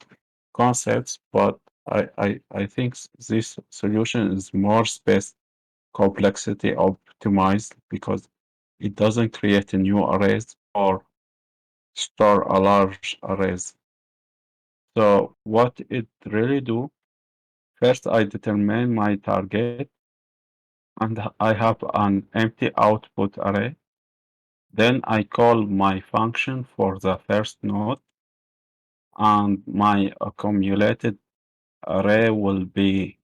concepts, but I think this solution is more space complexity optimized because it doesn't create a new arrays or store a large arrays. So what it really do, first I determine my target and I have an empty output array. Then I call my function for the first node and my accumulated array will be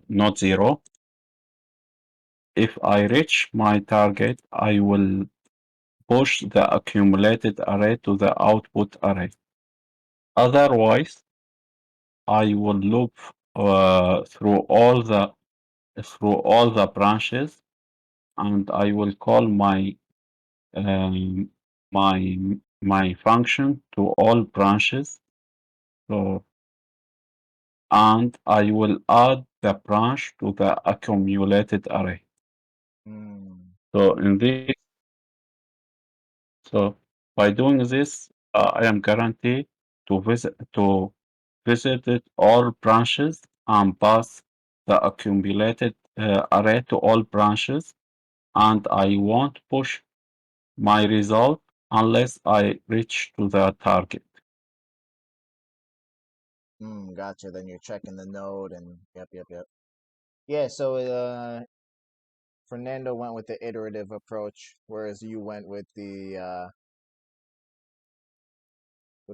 not zero. If I reach my target, I will push the accumulated array to the output array. Otherwise, I will loop through all the branches, and I will call um, my my function to all branches. So, and I will add the branch to the accumulated array. Mm, So in this, so by doing this, I am guaranteed to visit all branches and pass the accumulated array to all branches, and I won't push my result unless I reach to the target. gotcha. Then you're checking the node and yep. Yeah, so Fernando went with the iterative approach, whereas you went with the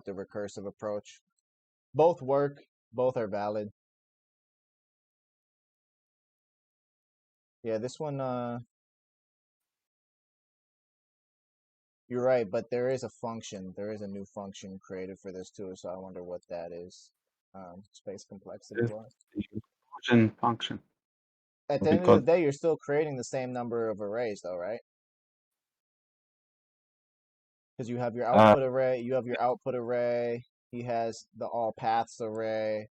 recursive approach. Both work, both are valid. Yeah, this one you're right, but there is a function. There is a new function created for this too, so I wonder what that is. Space complexity This wise. is the inclusion function At the end of the because day, you're still creating the same number of arrays though, right? Because you have your uh, output array, you have your output array, he has the all paths array,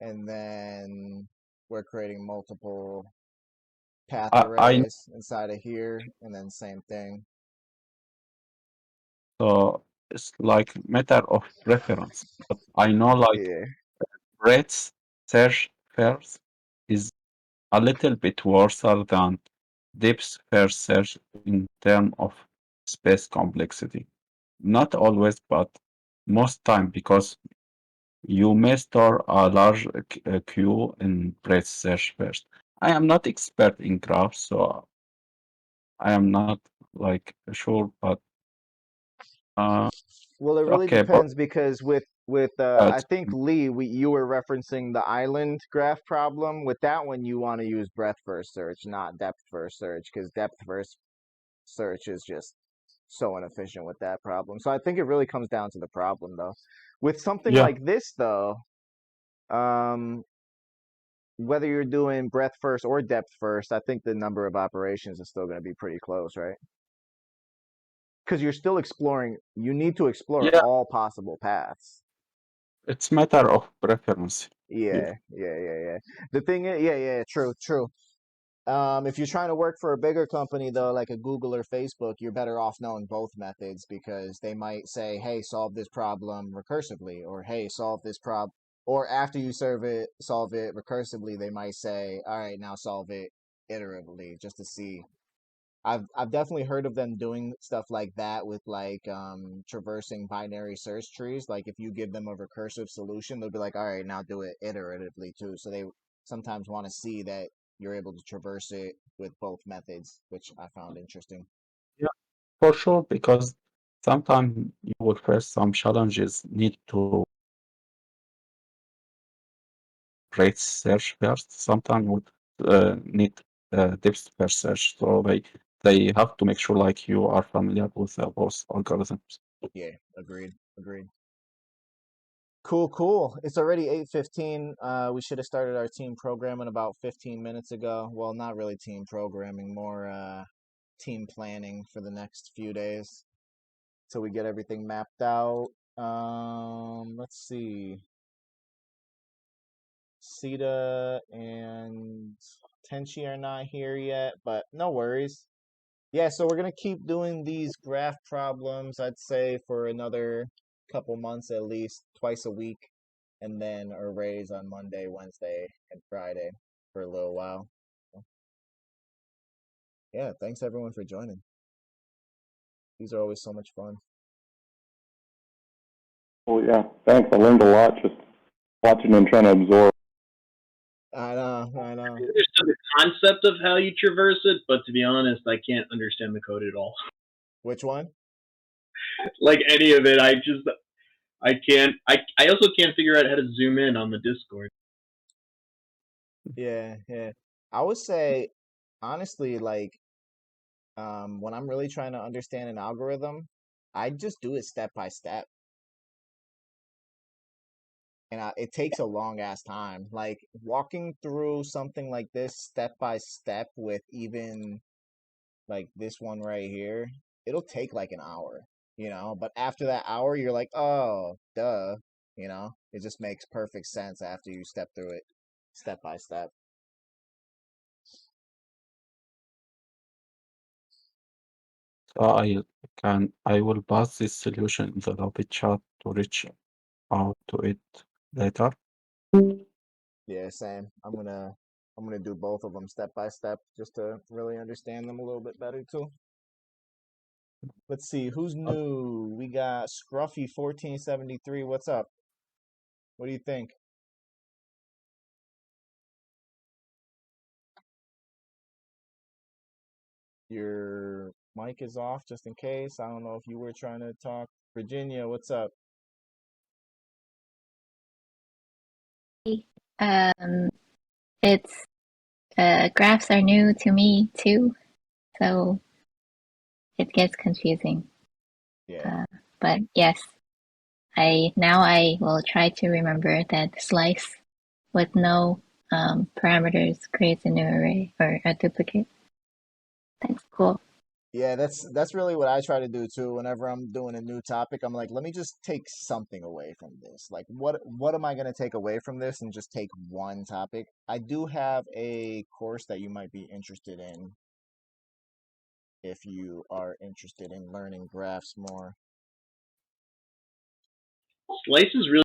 and then we're creating multiple path I arrays inside of here, and then same thing. so it's like matter of preference. But I know like Yeah. breadth search first is a little bit worse than depth first search in terms of space complexity. Not always, but most time because you may store a large queue in breadth search first. I am not expert in graphs, so I am not like sure, but uh, Well, it really okay, but depends because with I it's think Lee, you were referencing the island graph problem. With that one, you want to use breadth first search, not depth first search, because depth first search is just so inefficient with that problem. So I think it really comes down to the problem, though. With something yeah, like this, though, um, whether you're doing breadth first or depth first, I think the number of operations is still going to be pretty close, right? Because you're still exploring, you need to explore yeah, all possible paths. it's matter of preference here. Yeah. The thing is, yeah, true. If you're trying to work for a bigger company though, like a Google or Facebook, you're better off knowing both methods because they might say, "Hey, solve this problem recursively," or "Hey, solve this prob," or after you solve it recursively, they might say, "All right, now solve it iteratively," just to see. I've definitely heard of them doing stuff like that with like traversing binary search trees. Like if you give them a recursive solution, they'll be like, "All right, now do it iteratively too." So they sometimes want to see that you're able to traverse it with both methods, which I found interesting. Yeah, For sure, because sometimes you will face some challenges need to rate search first. Sometimes you would need depth first search. So they have to make sure like you are familiar with both algorithms. Yeah, agreed. Agreed. Cool, cool. It's already 8:15. We should have started our team programming about 15 minutes ago. Well, not really team programming, more team planning for the next few days till we get everything mapped out. Let's see. Sita and Tenchi are not here yet, but no worries. Yeah, so we're gonna keep doing these graph problems, I'd say, for another couple months at least, twice a week, and then arrays on Monday, Wednesday, and Friday for a little while. Yeah, thanks everyone for joining. These are always so much fun. Well, yeah, thanks. I learned a lot just watching and trying to absorb. I know, I I know. understood the concept of how you traverse it, but to be honest, I can't understand the code at all. Which one? Like any of it, I can't. I also can't figure out how to zoom in on the Discord. Yeah, yeah. I would say, honestly, like, when I'm really trying to understand an algorithm, I just do it step by step. And it takes a long ass time. Like walking through something like this step by step with even like this one right here, it'll take like an hour, you know? But after that hour, you're like, oh, duh, you know? It just makes perfect sense after you step through it step by step. So I will pass this solution in the lobby chat to reach out to it later. Yeah, same. I'm gonna do both of them step by step just to really understand them a little bit better too. Let's see, who's new? We got Scruffy 1473. What's up? What do you think? Your mic is off just in case. I don't know if you were trying to talk. Virginia, what's up? It's graphs are new to me too, so it gets confusing. Yeah. But yes, I will try to remember that slice with no parameters creates a new array or a duplicate. That's cool. Yeah, that's really what I try to do too. Whenever I'm doing a new topic, I'm like, let me just take something away from this. Like what am I going to take away from this and just take one topic? I do have a course that you might be interested in if you are interested in learning graphs more. Slice is really